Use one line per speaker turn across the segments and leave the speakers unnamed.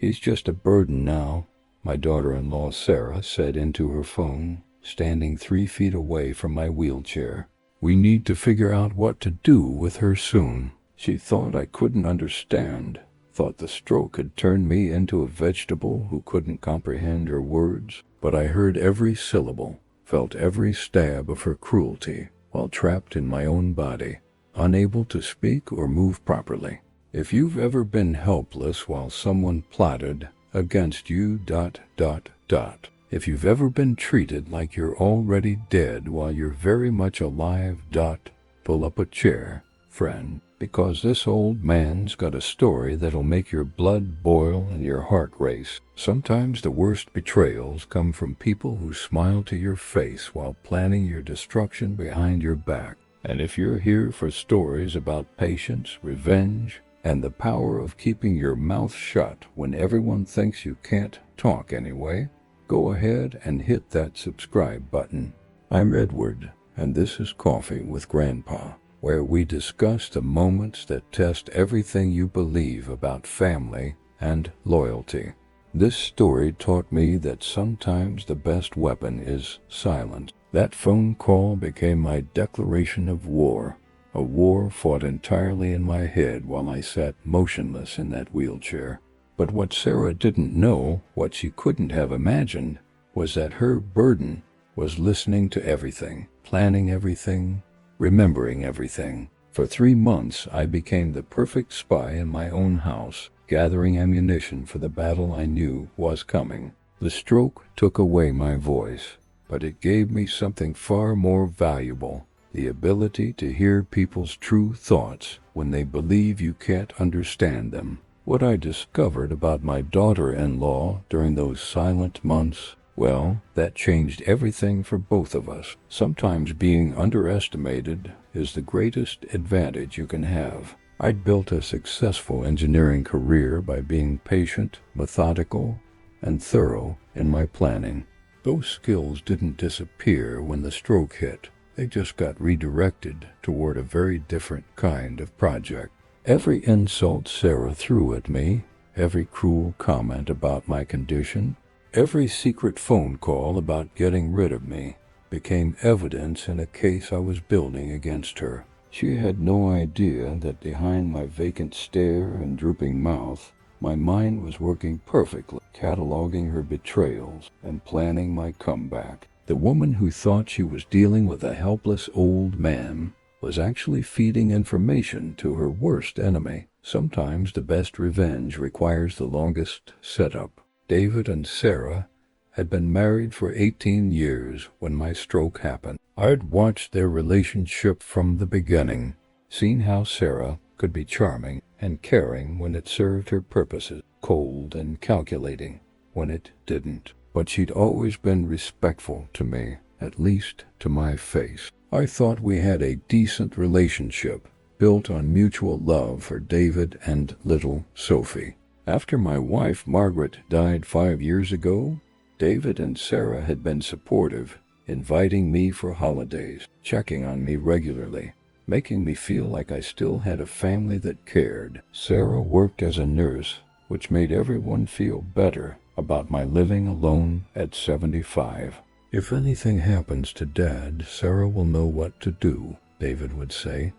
He's just a burden now," my daughter-in-law Sarah said into her phone, standing 3 feet away from my wheelchair. "We need to figure out what to do with her soon." She thought I couldn't understand, thought the stroke had turned me into a vegetable who couldn't comprehend her words, but I heard every syllable, felt every stab of her cruelty, while trapped in my own body, unable to speak or move properly. If you've ever been helpless while someone plotted against you, if you've ever been treated like you're already dead while you're very much alive, pull up a chair, friend, because this old man's got a story that'll make your blood boil and your heart race. Sometimes the worst betrayals come from people who smile to your face while planning your destruction behind your back. And if you're here for stories about patience, revenge, and the power of keeping your mouth shut when everyone thinks you can't talk anyway, go ahead and hit that subscribe button. I'm Edward, and this is Coffee with Grandpa, where we discuss the moments that test everything you believe about family and loyalty. This story taught me that sometimes the best weapon is silence. That phone call became my declaration of war, a war fought entirely in my head while I sat motionless in that wheelchair. But what Sarah didn't know, what she couldn't have imagined, was that her burden was listening to everything, planning everything, remembering everything. For 3 months, I became the perfect spy in my own house, gathering ammunition for the battle I knew was coming. The stroke took away my voice, but it gave me something far more valuable, the ability to hear people's true thoughts when they believe you can't understand them. What I discovered about my daughter-in-law during those silent months, well, that changed everything for both of us. Sometimes being underestimated is the greatest advantage you can have. I'd built a successful engineering career by being patient, methodical, and thorough in my planning. Those skills didn't disappear when the stroke hit. They just got redirected toward a very different kind of project. Every insult Sarah threw at me, every cruel comment about my condition, every secret phone call about getting rid of me, became evidence in a case I was building against her. She had no idea that behind my vacant stare and drooping mouth, my mind was working perfectly, cataloging her betrayals and planning my comeback. The woman who thought she was dealing with a helpless old man was actually feeding information to her worst enemy. Sometimes the best revenge requires the longest setup. David and Sarah had been married for 18 years when my stroke happened. I'd watched their relationship from the beginning, seen how Sarah could be charming and caring when it served her purposes, cold and calculating when it didn't. But she'd always been respectful to me, at least to my face. I thought we had a decent relationship, built on mutual love for David and little Sophie. After my wife Margaret died 5 years ago, David and Sarah had been supportive, inviting me for holidays, checking on me regularly, making me feel like I still had a family that cared. Sarah worked as a nurse, which made everyone feel better about my living alone at 75. "If anything happens to Dad, Sarah will know what to do," David would say,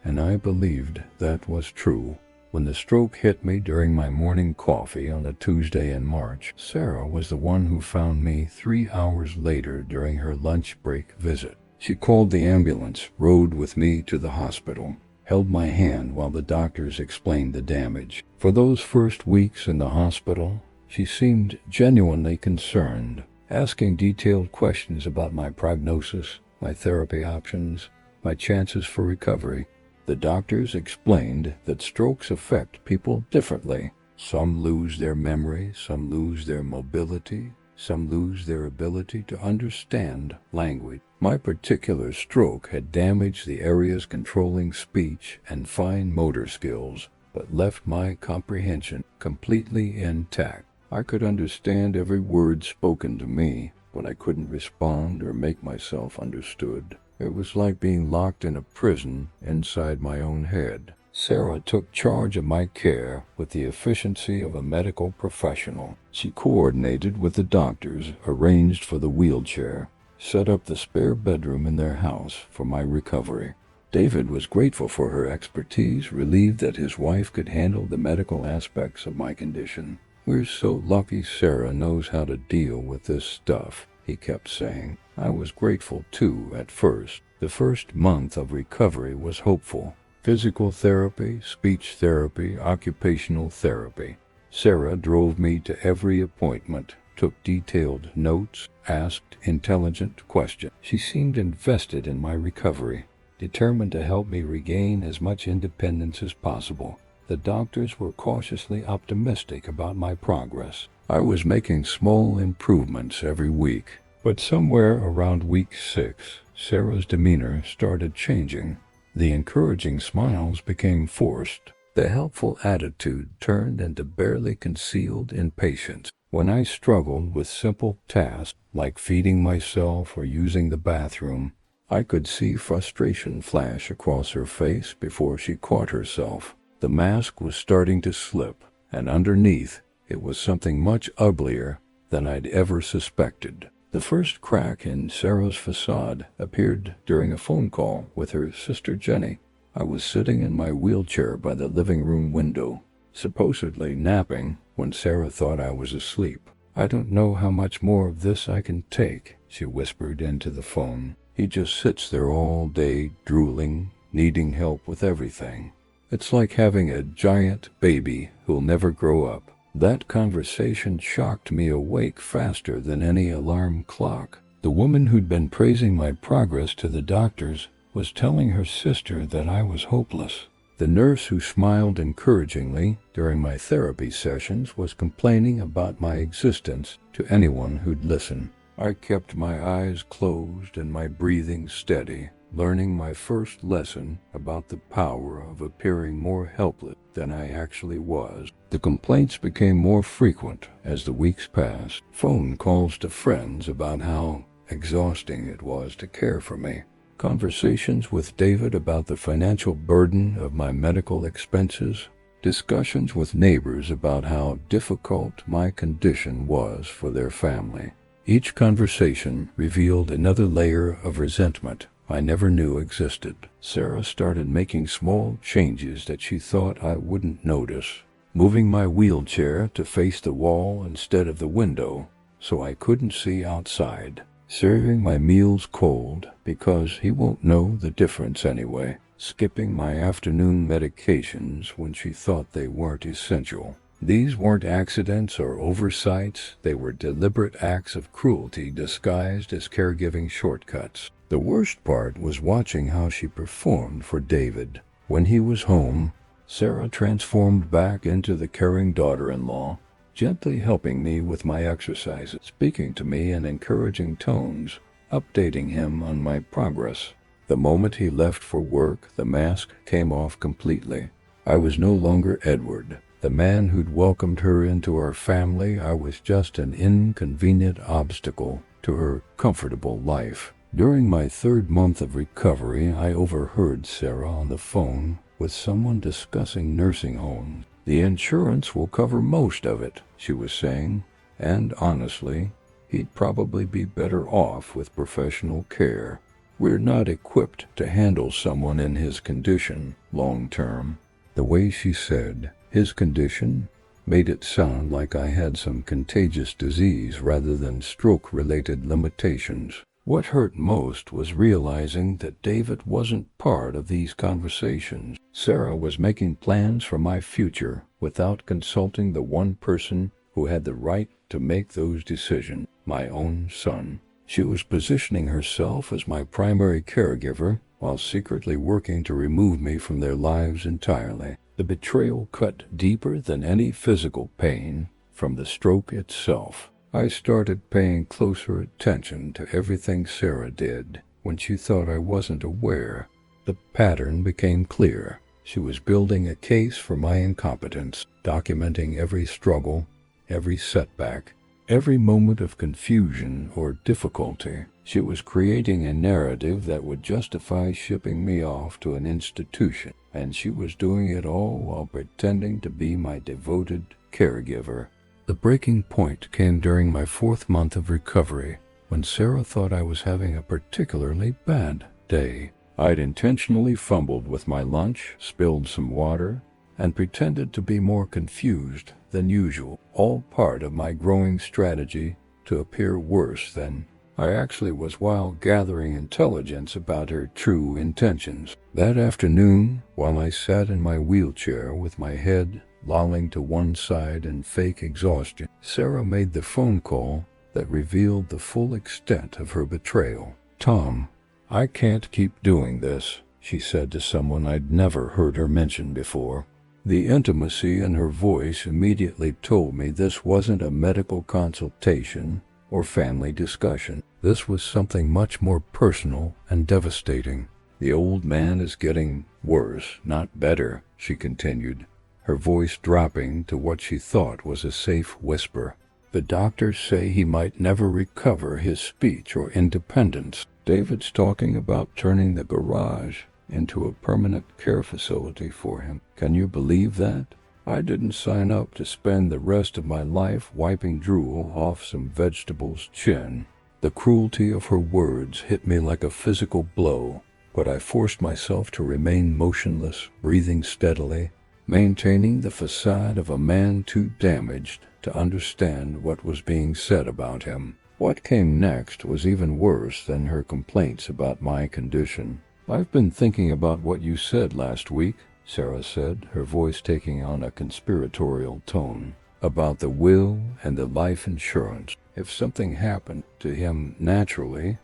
and I believed that was true. When the stroke hit me during my morning coffee on a Tuesday in March, Sarah was the one who found me 3 hours later during her lunch break visit. She called the ambulance, rode with me to the hospital, held my hand while the doctors explained the damage. For those first weeks in the hospital, she seemed genuinely concerned, asking detailed questions about my prognosis, my therapy options, my chances for recovery. The doctors explained that strokes affect people differently. Some lose their memory, some lose their mobility, some lose their ability to understand language. My particular stroke had damaged the areas controlling speech and fine motor skills, but left my comprehension completely intact. I could understand every word spoken to me, but I couldn't respond or make myself understood. It was like being locked in a prison inside my own head. Sarah took charge of my care with the efficiency of a medical professional. She coordinated with the doctors, arranged for the wheelchair, set up the spare bedroom in their house for my recovery. David was grateful for her expertise, relieved that his wife could handle the medical aspects of my condition. "We're so lucky Sarah knows how to deal with this stuff," he kept saying. I was grateful too at first. The first month of recovery was hopeful. Physical therapy, speech therapy, occupational therapy. Sarah drove me to every appointment, took detailed notes, asked intelligent questions. She seemed invested in my recovery, determined to help me regain as much independence as possible. The doctors were cautiously optimistic about my progress. I was making small improvements every week, but somewhere around week 6, Sarah's demeanor started changing. The encouraging smiles became forced. The helpful attitude turned into barely concealed impatience. When I struggled with simple tasks like feeding myself or using the bathroom, I could see frustration flash across her face before she caught herself. The mask was starting to slip, and underneath it was something much uglier than I'd ever suspected. The first crack in Sarah's facade appeared during a phone call with her sister Jenny. I was sitting in my wheelchair by the living room window, supposedly napping, when Sarah thought I was asleep. "I don't know how much more of this I can take," she whispered into the phone. "He just sits there all day, drooling, needing help with everything. It's like having a giant baby who'll never grow up." That conversation shocked me awake faster than any alarm clock. The woman who'd been praising my progress to the doctors was telling her sister that I was hopeless. The nurse who smiled encouragingly during my therapy sessions was complaining about my existence to anyone who'd listen. I kept my eyes closed and my breathing steady, learning my first lesson about the power of appearing more helpless than I actually was. The complaints became more frequent as the weeks passed. Phone calls to friends about how exhausting it was to care for me. Conversations with David about the financial burden of my medical expenses. Discussions with neighbors about how difficult my condition was for their family. Each conversation revealed another layer of resentment I never knew existed. Sarah started making small changes that she thought I wouldn't notice. Moving my wheelchair to face the wall instead of the window so I couldn't see outside. Serving my meals cold because he won't know the difference anyway. Skipping my afternoon medications when she thought they weren't essential. These weren't accidents or oversights, they were deliberate acts of cruelty disguised as caregiving shortcuts. The worst part was watching how she performed for David. When he was home, Sarah transformed back into the caring daughter-in-law, gently helping me with my exercises, speaking to me in encouraging tones, updating him on my progress. The moment he left for work, the mask came off completely. I was no longer Edward, the man who'd welcomed her into our family. I was just an inconvenient obstacle to her comfortable life. During my 3rd month of recovery, I overheard Sarah on the phone with someone discussing nursing homes. "The insurance will cover most of it," she was saying, and honestly, he'd probably be better off with professional care. "We're not equipped to handle someone in his condition long term." The way she said "his condition" made it sound like I had some contagious disease rather than stroke-related limitations. What hurt most was realizing that David wasn't part of these conversations. Sarah was making plans for my future without consulting the one person who had the right to make those decisions, my own son. She was positioning herself as my primary caregiver while secretly working to remove me from their lives entirely. The betrayal cut deeper than any physical pain from the stroke itself. I started paying closer attention to everything Sarah did when she thought I wasn't aware. The pattern became clear. She was building a case for my incompetence, documenting every struggle, every setback, every moment of confusion or difficulty. She was creating a narrative that would justify shipping me off to an institution, and she was doing it all while pretending to be my devoted caregiver. The breaking point came during my 4th month of recovery, when Sarah thought I was having a particularly bad day. I'd intentionally fumbled with my lunch, spilled some water, and pretended to be more confused than usual, all part of my growing strategy to appear worse than I actually was while gathering intelligence about her true intentions. That afternoon, while I sat in my wheelchair with my head lolling to one side in fake exhaustion, Sarah made the phone call that revealed the full extent of her betrayal. "Tom, I can't keep doing this," she said to someone I'd never heard her mention before. The intimacy in her voice immediately told me this wasn't a medical consultation or family discussion. This was something much more personal and devastating. "The old man is getting worse, not better," she continued, her voice dropping to what she thought was a safe whisper. "The doctors say he might never recover his speech or independence. David's talking about turning the garage into a permanent care facility for him. Can you believe that? I didn't sign up to spend the rest of my life wiping drool off some vegetable's chin." The cruelty of her words hit me like a physical blow, but I forced myself to remain motionless, breathing steadily, maintaining the facade of a man too damaged to understand what was being said about him. What came next was even worse than her complaints about my condition. "I've been thinking about what you said last week," Sarah said, her voice taking on a conspiratorial tone, "about the will and the life insurance. If something happened to him naturally,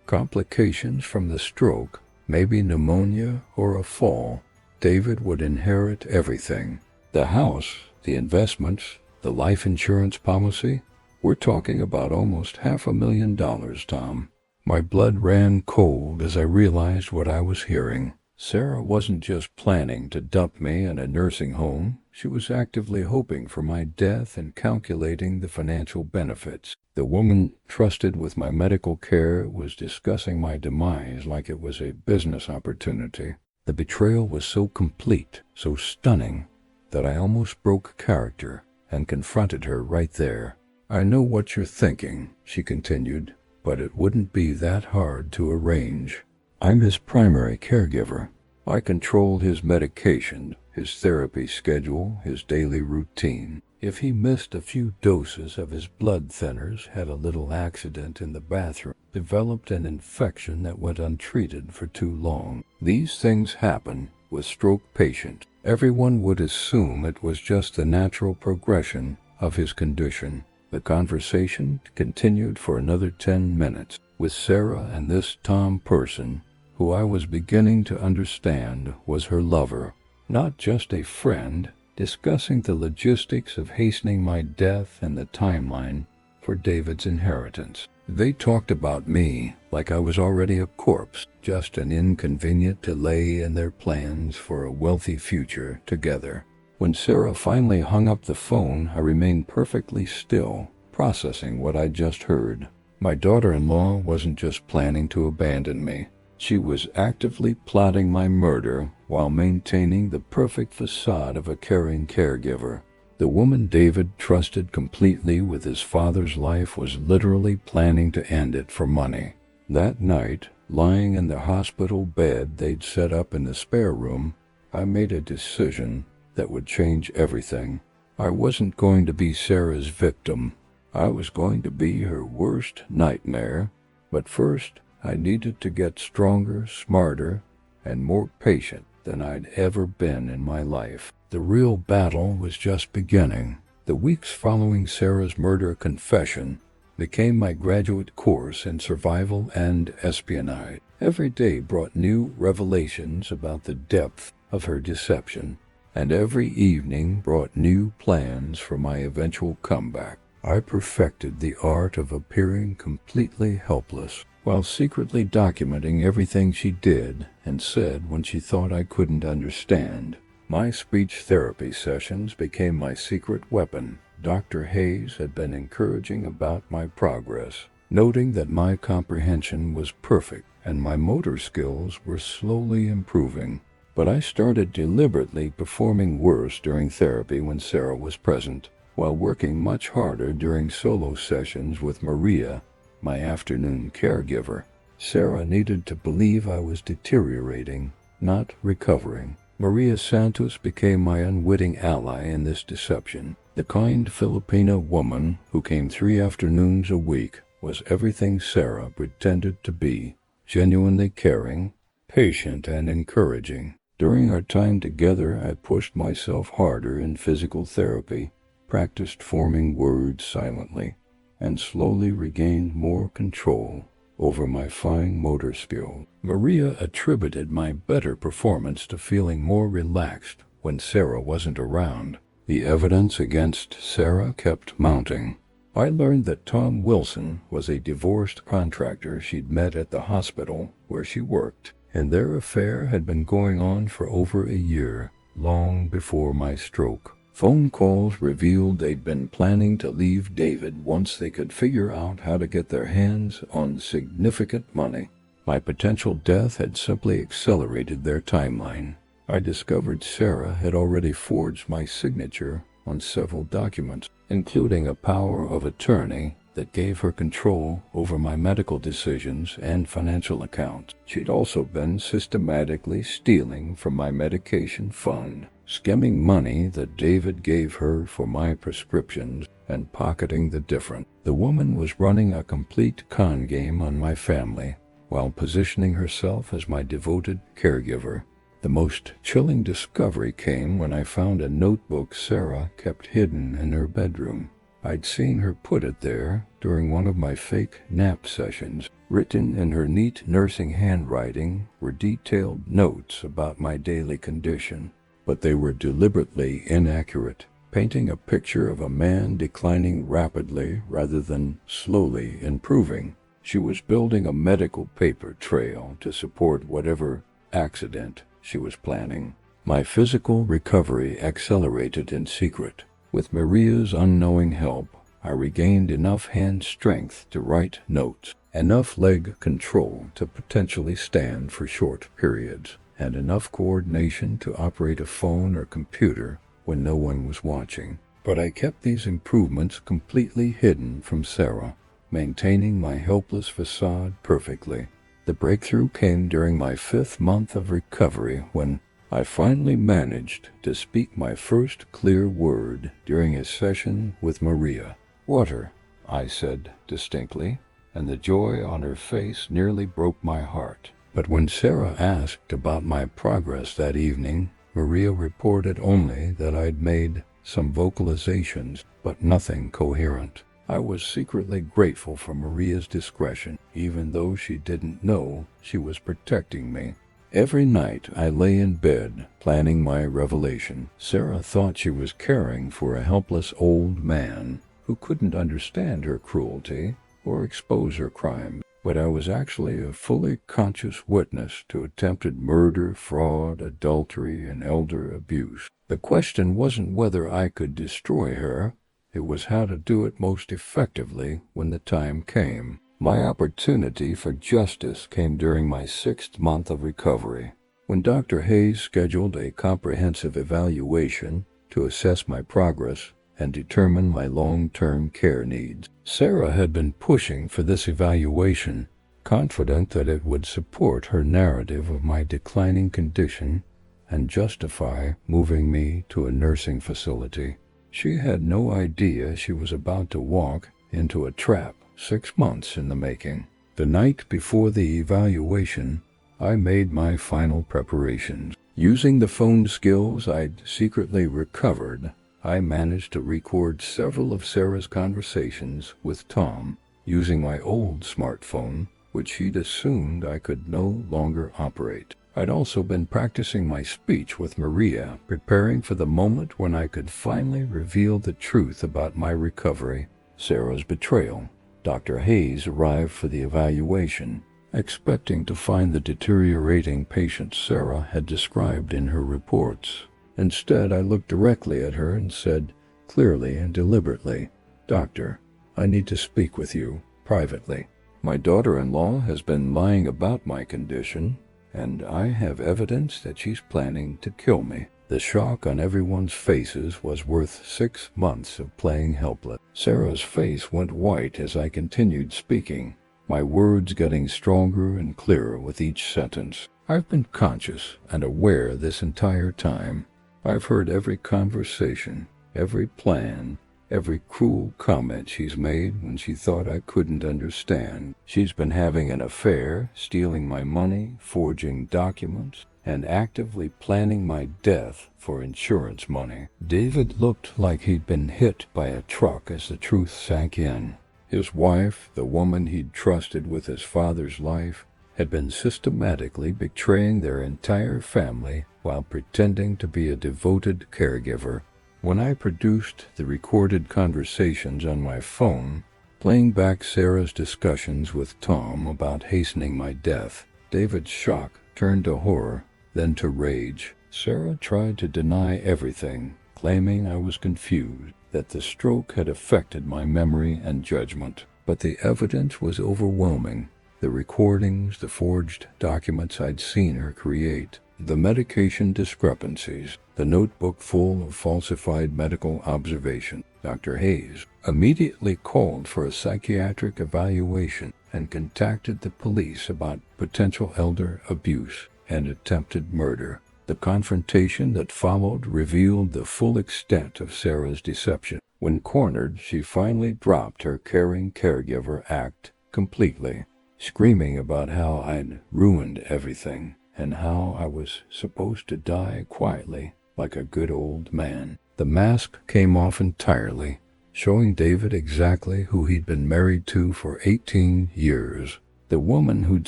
complications from the stroke, maybe pneumonia or a fall, David would inherit everything. The house, the investments, the life insurance policy. We're talking about almost $500,000, Tom." My blood ran cold as I realized what I was hearing. Sarah wasn't just planning to dump me in a nursing home. She was actively hoping for my death and calculating the financial benefits. The woman trusted with my medical care was discussing my demise like it was a business opportunity. The betrayal was so complete, so stunning, that I almost broke character and confronted her right there. "I know what you're thinking," she continued, "but it wouldn't be that hard to arrange. I'm his primary caregiver. I control his medication, his therapy schedule, his daily routine. If he missed a few doses of his blood thinners, had a little accident in the bathroom, developed an infection that went untreated for too long, these things happen with stroke patients. Everyone would assume it was just the natural progression of his condition." The conversation continued for another 10 minutes, with Sarah and this Tom person, who I was beginning to understand was her lover, not just a friend, discussing the logistics of hastening my death and the timeline for David's inheritance. They talked about me like I was already a corpse, just an inconvenient delay in their plans for a wealthy future together. When Sarah finally hung up the phone, I remained perfectly still, processing what I'd just heard. My daughter-in-law wasn't just planning to abandon me. She was actively plotting my murder while maintaining the perfect facade of a caring caregiver. The woman David trusted completely with his father's life was literally planning to end it for money. That night, lying in the hospital bed they'd set up in the spare room, I made a decision that would change everything. I wasn't going to be Sarah's victim. I was going to be her worst nightmare. But first, I needed to get stronger, smarter, and more patient than I'd ever been in my life. The real battle was just beginning. The weeks following Sarah's murder confession became my graduate course in survival and espionage. Every day brought new revelations about the depth of her deception, and every evening brought new plans for my eventual comeback. I perfected the art of appearing completely helpless, while secretly documenting everything she did and said when she thought I couldn't understand. My speech therapy sessions became my secret weapon. Dr. Hayes had been encouraging about my progress, noting that my comprehension was perfect and my motor skills were slowly improving. But I started deliberately performing worse during therapy when Sarah was present, while working much harder during solo sessions with Maria, my afternoon caregiver. Sarah needed to believe I was deteriorating, not recovering. Maria Santos became my unwitting ally in this deception. The kind Filipina woman who came 3 afternoons a week was everything Sarah pretended to be, genuinely caring, patient, and encouraging. During our time together, I pushed myself harder in physical therapy, practiced forming words silently, and slowly regained more control over my fine motor skill. Maria attributed my better performance to feeling more relaxed when Sarah wasn't around. The evidence against Sarah kept mounting. I learned that Tom Wilson was a divorced contractor she'd met at the hospital where she worked, and their affair had been going on for over a year, long before my stroke. Phone calls revealed they'd been planning to leave David once they could figure out how to get their hands on significant money. My potential death had simply accelerated their timeline. I discovered Sarah had already forged my signature on several documents, including a power of attorney that gave her control over my medical decisions and financial accounts. She'd also been systematically stealing from my medication fund, skimming money that David gave her for my prescriptions and pocketing the difference. The woman was running a complete con game on my family while positioning herself as my devoted caregiver. The most chilling discovery came when I found a notebook Sarah kept hidden in her bedroom. I'd seen her put it there during one of my fake nap sessions. Written in her neat nursing handwriting were detailed notes about my daily condition, but they were deliberately inaccurate, painting a picture of a man declining rapidly rather than slowly improving. She was building a medical paper trail to support whatever accident she was planning. My physical recovery accelerated in secret. With Maria's unknowing help, I regained enough hand strength to write notes, enough leg control to potentially stand for short periods, and enough coordination to operate a phone or computer when no one was watching. But I kept these improvements completely hidden from Sarah, maintaining my helpless facade perfectly. The breakthrough came during my 5th month of recovery when I finally managed to speak my first clear word during a session with Maria. "Water," I said distinctly, and the joy on her face nearly broke my heart. But when Sarah asked about my progress that evening, Maria reported only that I'd made some vocalizations, but nothing coherent. I was secretly grateful for Maria's discretion, even though she didn't know she was protecting me. Every night I lay in bed, planning my revelation. Sarah thought she was caring for a helpless old man who couldn't understand her cruelty or expose her crime. But I was actually a fully conscious witness to attempted murder, fraud, adultery, and elder abuse. The question wasn't whether I could destroy her, it was how to do it most effectively when the time came. My opportunity for justice came during my 6th month of recovery, when Dr. Hayes scheduled a comprehensive evaluation to assess my progress and determine my long-term care needs. Sarah had been pushing for this evaluation, confident that it would support her narrative of my declining condition and justify moving me to a nursing facility. She had no idea she was about to walk into a trap 6 months in the making. The night before the evaluation, I made my final preparations. Using the phone skills I'd secretly recovered, I managed to record several of Sarah's conversations with Tom using my old smartphone, which she'd assumed I could no longer operate. I'd also been practicing my speech with Maria, preparing for the moment when I could finally reveal the truth about my recovery. Sarah's betrayal. Dr. Hayes arrived for the evaluation, expecting to find the deteriorating patient Sarah had described in her reports. Instead, I looked directly at her and said, clearly and deliberately, "Doctor, I need to speak with you." privately. My daughter-in-law has been lying about my condition, and I have evidence that she's planning to kill me. The shock on everyone's faces was worth 6 months of playing helpless. Sarah's face went white as I continued speaking, my words getting stronger and clearer with each sentence. I've been conscious and aware this entire time. I've heard every conversation, every plan, every cruel comment she's made when she thought I couldn't understand. She's been having an affair, stealing my money, forging documents, and actively planning my death for insurance money. David looked like he'd been hit by a truck as the truth sank in. His wife, the woman he'd trusted with his father's life, had been systematically betraying their entire family while pretending to be a devoted caregiver. When I produced the recorded conversations on my phone, playing back Sarah's discussions with Tom about hastening my death, David's shock turned to horror, then to rage. Sarah tried to deny everything, claiming I was confused, that the stroke had affected my memory and judgment. But the evidence was overwhelming. The recordings, the forged documents I'd seen her create, the medication discrepancies, the notebook full of falsified medical observations. Dr. Hayes immediately called for a psychiatric evaluation and contacted the police about potential elder abuse and attempted murder. The confrontation that followed revealed the full extent of Sarah's deception. When cornered, she finally dropped her caring caregiver act completely, screaming about how I'd ruined everything and how I was supposed to die quietly like a good old man. The mask came off entirely, showing David exactly who he'd been married to for 18 years. The woman who'd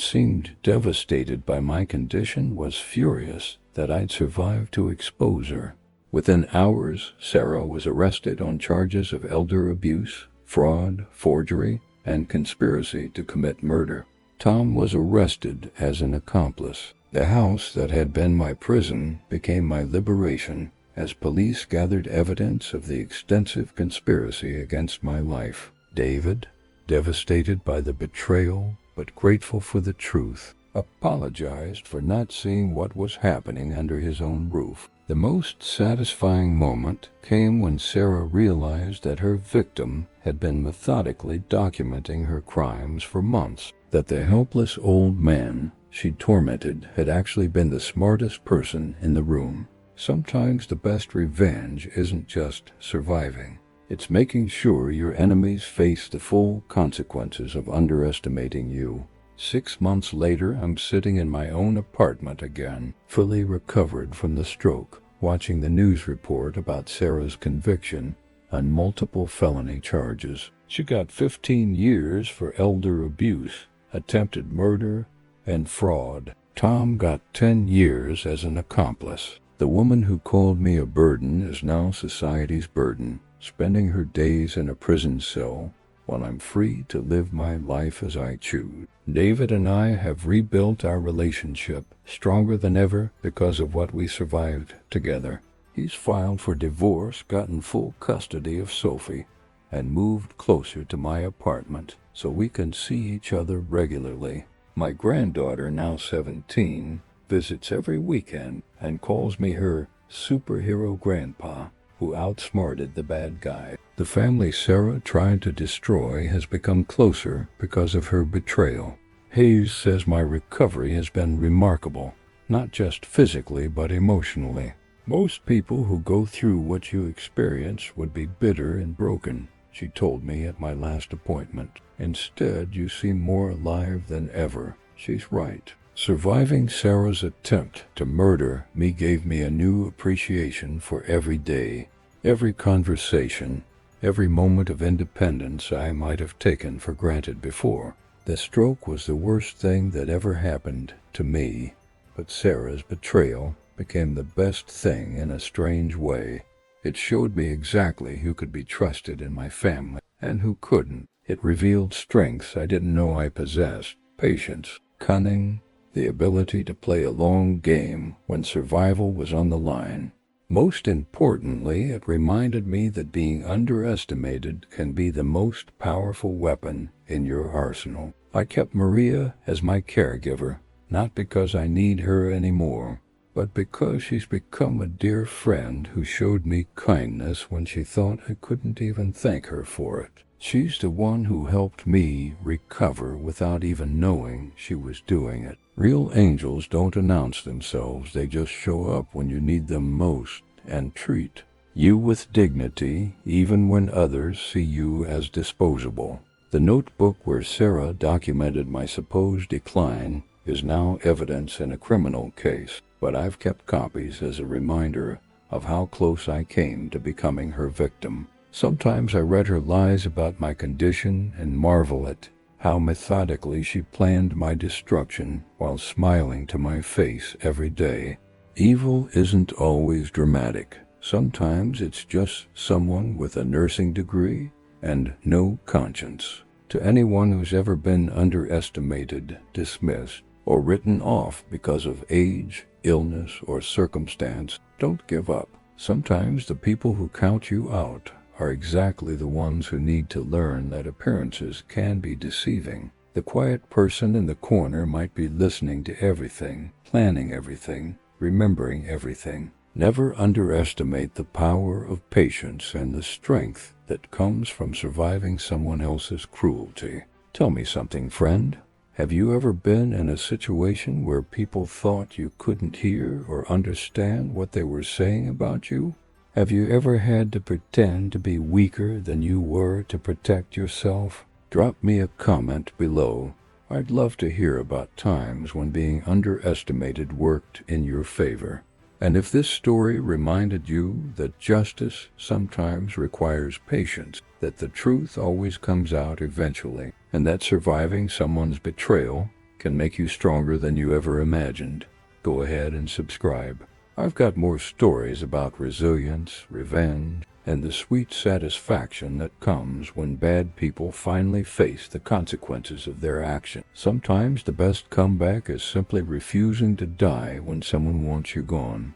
seemed devastated by my condition was furious that I'd survived to expose her. Within hours, Sarah was arrested on charges of elder abuse, fraud, forgery, and conspiracy to commit murder. Tom was arrested as an accomplice. The house that had been my prison became my liberation as police gathered evidence of the extensive conspiracy against my life. David, devastated by the betrayal but grateful for the truth, apologized for not seeing what was happening under his own roof. The most satisfying moment came when Sarah realized that her victim had been methodically documenting her crimes for months, that the helpless old man she tormented had actually been the smartest person in the room. Sometimes the best revenge isn't just surviving. It's making sure your enemies face the full consequences of underestimating you. 6 months later, I'm sitting in my own apartment again, fully recovered from the stroke, watching the news report about Sarah's conviction on multiple felony charges. She got 15 years for elder abuse, attempted murder, and fraud. Tom got 10 years as an accomplice. The woman who called me a burden is now society's burden, spending her days in a prison cell while I'm free to live my life as I choose. David and I have rebuilt our relationship, stronger than ever because of what we survived together. He's filed for divorce, gotten full custody of Sophie, and moved closer to my apartment so we can see each other regularly. My granddaughter, now 17, visits every weekend and calls me her superhero grandpa who outsmarted the bad guy. The family Sarah tried to destroy has become closer because of her betrayal. Hayes says my recovery has been remarkable, not just physically but emotionally. Most people who go through what you experience would be bitter and broken, she told me at my last appointment. Instead, you seem more alive than ever. She's right. Surviving Sarah's attempt to murder me gave me a new appreciation for every day, every conversation, every moment of independence I might have taken for granted before. The stroke was the worst thing that ever happened to me, but Sarah's betrayal became the best thing in a strange way. It showed me exactly who could be trusted in my family and who couldn't. It revealed strengths I didn't know I possessed: patience, cunning, the ability to play a long game when survival was on the line. Most importantly, it reminded me that being underestimated can be the most powerful weapon in your arsenal. I kept Maria as my caregiver, not because I need her anymore, but because she's become a dear friend who showed me kindness when she thought I couldn't even thank her for it. She's the one who helped me recover without even knowing she was doing it. Real angels don't announce themselves, they just show up when you need them most and treat you with dignity, even when others see you as disposable. The notebook where Sarah documented my supposed decline is now evidence in a criminal case, but I've kept copies as a reminder of how close I came to becoming her victim. Sometimes I read her lies about my condition and marvel at how methodically she planned my destruction while smiling to my face every day. Evil isn't always dramatic. Sometimes it's just someone with a nursing degree and no conscience. To anyone who's ever been underestimated, dismissed, or written off because of age, illness, or circumstance, don't give up. Sometimes the people who count you out are exactly the ones who need to learn that appearances can be deceiving. The quiet person in the corner might be listening to everything, planning everything, remembering everything. Never underestimate the power of patience and the strength that comes from surviving someone else's cruelty. Tell me something, friend. Have you ever been in a situation where people thought you couldn't hear or understand what they were saying about you? Have you ever had to pretend to be weaker than you were to protect yourself? Drop me a comment below. I'd love to hear about times when being underestimated worked in your favor. And if this story reminded you that justice sometimes requires patience, that the truth always comes out eventually, and that surviving someone's betrayal can make you stronger than you ever imagined, go ahead and subscribe. I've got more stories about resilience, revenge, and the sweet satisfaction that comes when bad people finally face the consequences of their action. Sometimes the best comeback is simply refusing to die when someone wants you gone.